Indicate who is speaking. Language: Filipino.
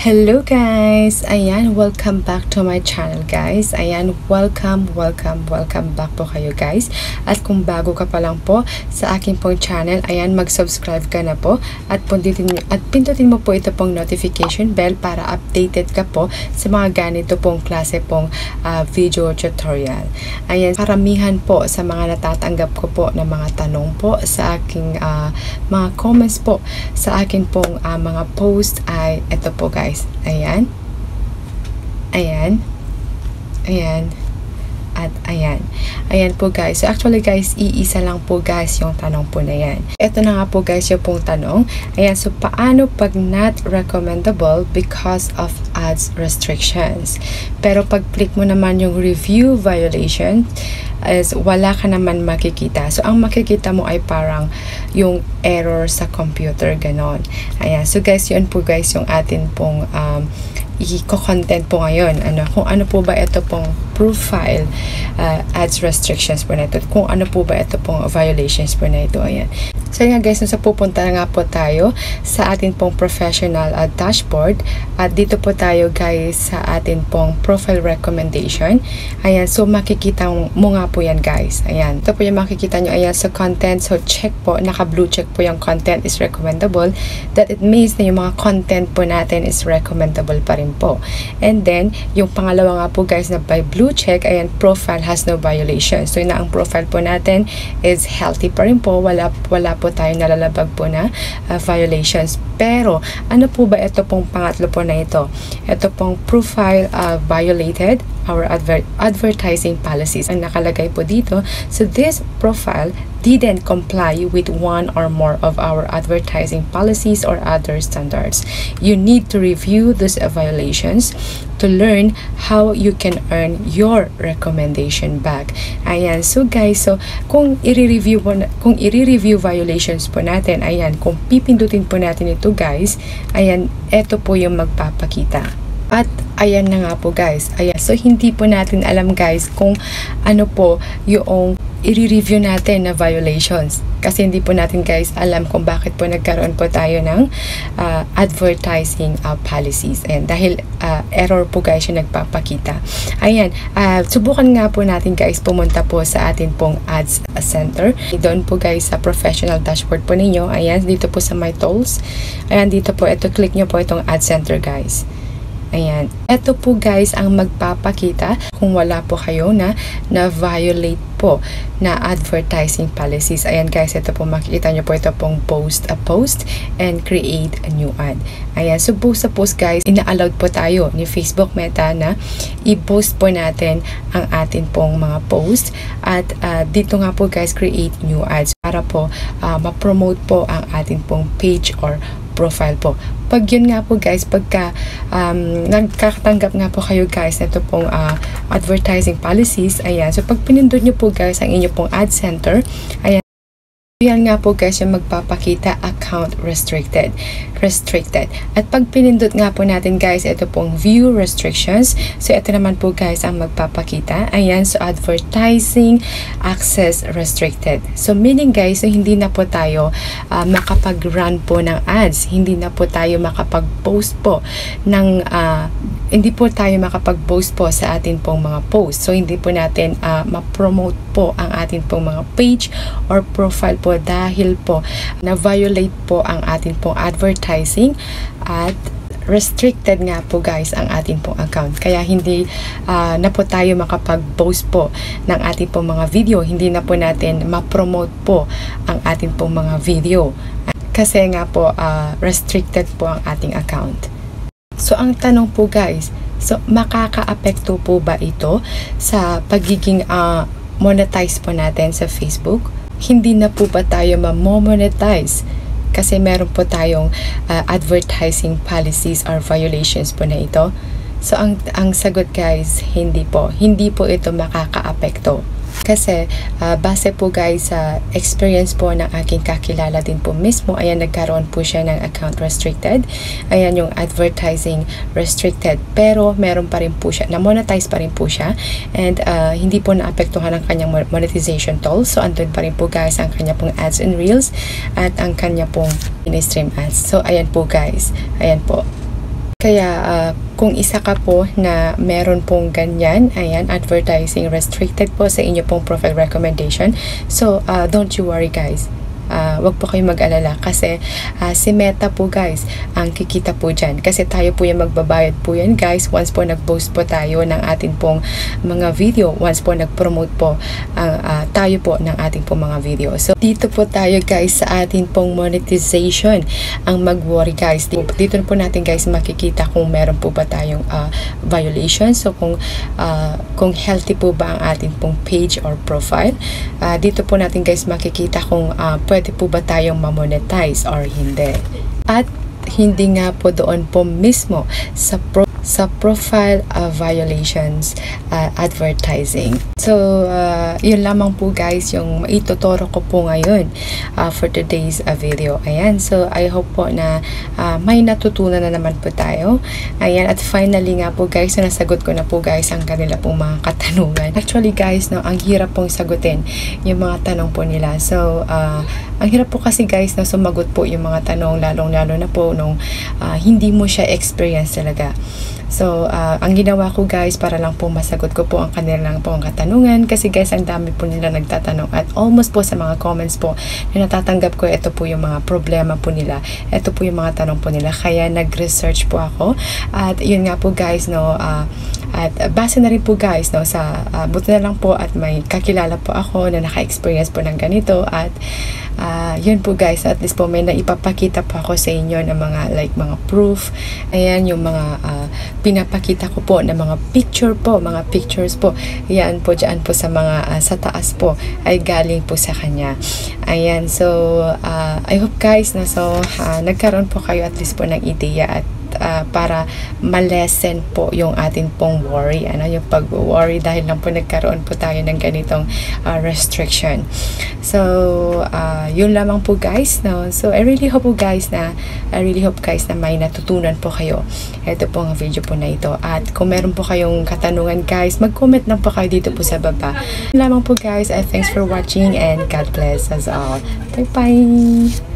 Speaker 1: Hello guys! Ayan, welcome back to my channel guys. Ayan, welcome back po kayo guys. At kung bago ka pa lang po sa aking pong channel, ayan, mag-subscribe ka na po at pindutin mo po ito pong notification bell para updated ka po sa mga ganito pong klase pong video tutorial. Ayan, karamihan po sa mga natatanggap ko po na mga tanong po sa aking mga comments po sa akin pong mga post ay ito po guys. Ayan. At ayan. Ayan po guys. So actually guys, iisa lang po guys yung tanong po na yan. Ito na nga po guys yung pong tanong. Ayan. So paano pag not recommendable because of ads restrictions? Pero pag click mo naman yung review violation, is wala ka naman makikita. So ang makikita mo ay parang yung error sa computer, ganon. Ayan. So guys, yun po guys yung atin pong i-content po ngayon. Kung ano po ba ito pong profile ads restrictions po na ito. Kung ano po ba ito pong violations po na ito. Ayan. So nga guys, nasa pupunta nga po tayo sa atin pong professional dashboard. At dito po tayo guys sa atin pong profile recommendation. Ayan. So makikita mo nga po yan guys. Ayan. Ito po yung makikita nyo. Ayan. So content. So check po. Naka blue check po yung content is recommendable. That it means na yung mga content po natin is recommendable pa rin po. And then, yung pangalawa nga po guys na by blue check, ayan, profile has no violation. So yun na ang profile po natin is healthy pa rin po. Wala po tayong nalalabag po na violations. Pero, ano po ba ito pong pangatlo po na ito? Ito pong profile violated our advertising policies. Ang nakalagay po dito, so this profile didn't comply with one or more of our advertising policies or other standards. You need to review those violations to learn how you can earn your recommendation back. Ayan. So guys, so kung i-review violations po natin, ayan, kung pipindutin po natin ito guys, ayan, ito po yung magpapakita. At ayan na nga po guys. Ayan. So hindi po natin alam guys kung ano po yung i-review natin na violations. Kasi hindi po natin guys alam kung bakit po nagkaroon po tayo ng advertising policies. And dahil error po guys yung nagpapakita. Ayan. Subukan nga po natin guys pumunta po sa atin pong ads center. Doon po guys sa professional dashboard po ninyo. Ayan. Dito po sa my tools. Ayan. Dito po. Ito click nyo po itong ads center guys. Ayan. Ito po guys ang magpapakita kung wala po kayo na violate po na advertising policies. Ayan guys, ito po makikita nyo po ito pong post and create a new ad. Ayan, so post guys, ina-allowed po tayo ni Facebook Meta na i-post po natin ang atin pong mga post at dito nga po guys, create new ads para po ma-promote po ang atin pong page or profile po. Pag yun nga po guys, pagka nagkakatanggap nga po kayo guys na ito pong advertising policies, ayan, so pag pinindot nyo po guys ang inyo pong ad center, ayan, yan nga po guys yung magpapakita account restricted. At pag pinindot nga po natin guys, ito pong view restrictions. So ito naman po guys ang magpapakita. Ayan, so advertising access restricted. So meaning guys, so hindi na po tayo makapag-run po ng ads. Hindi na po tayo makapag-post po ng hindi po tayo makapag-post po sa atin pong mga post. So hindi po natin ma-promote po ang atin pong mga page or profile po dahil po na-violate po ang atin pong advertising at restricted nga po guys ang atin pong account. Kaya hindi na po tayo makapag-post po ng ating pong mga video. Hindi na po natin ma-promote po ang ating pong mga video. Kasi nga po restricted po ang ating account. So ang tanong po guys, so makaka-apekto po ba ito sa pagiging monetize po natin sa Facebook? Hindi na po ba tayo ma-monetize? Kasi meron po tayong advertising policies or violations po na ito. So ang sagot guys, hindi po ito makaka-apekto. Kasi base po guys sa experience po ng aking kakilala din po mismo, ayan, nagkaroon po siya ng account restricted. Ayan yung advertising restricted, pero meron pa rin po siya, na-monetize pa rin po siya, and hindi po naapektuhan ang kanyang monetization tool. So andun pa rin po guys ang kanya pong ads and reels at ang kanya pong in-stream ads. So ayan po guys, ayan po. Kaya kung isa ka po na meron pong ganyan, ayan, advertising restricted po sa inyo pong profile recommendation, so don't you worry guys. Wag po kayong mag-alala kasi si Meta po guys ang kikita po dyan, kasi tayo po yung magbabayad po yan guys once po nag-post po tayo ng atin pong mga video, once po nag-promote po tayo po ng ating pong mga video. So dito po tayo guys sa atin pong monetization ang mag-worry guys. Dito po natin guys makikita kung meron po ba tayong violation. So kung healthy po ba ang ating pong page or profile. Dito po natin guys makikita kung pwede po ba tayong ma-monetize or hindi. At hindi nga po doon po mismo sa profile violations advertising. So yun lamang po guys yung maituturo ko po ngayon for today's video. Ayan, so I hope po na may natutunan na naman po tayo. Ayan, at finally nga po guys, so nasagot ko na po guys ang kanila pong mga katanungan. Actually guys, no, ang hirap pong sagutin yung mga tanong po nila. So ang hirap po kasi guys na sumagot po yung mga tanong, lalong-lalo na po nung hindi mo siya experience talaga. So, ang ginawa ko guys para lang po masagot ko po ang kanilang po ang katanungan, kasi guys ang dami po nila nagtatanong at almost po sa mga comments po na natatanggap ko, ito po yung mga problema po nila, ito po yung mga tanong po nila, kaya nag-research po ako at yun nga po guys, no, at base na rin po guys, no, sa buti na lang po at may kakilala po ako na naka-experience po ng ganito at yun po guys, at least po may naipapakita po ako sa inyo ng mga like mga proof. Ayan yung mga pinapakita ko po na mga picture po, mga pictures po. Ayan po dyan po sa mga sa taas po ay galing po sa kanya. Ayan, so I hope guys na so nagkaroon po kayo at least po ng ideya at para ma-lessen po yung atin pong worry, yung pag-worry dahil lang po nagkaroon po tayo ng ganitong restriction. So yun lamang po guys, no? So I really hope guys na may natutunan po kayo ito pong video po na ito, at kung meron po kayong katanungan guys, mag-comment lang po kayo dito po sa baba. Yun lamang po guys, thanks for watching and God bless us all. Bye bye.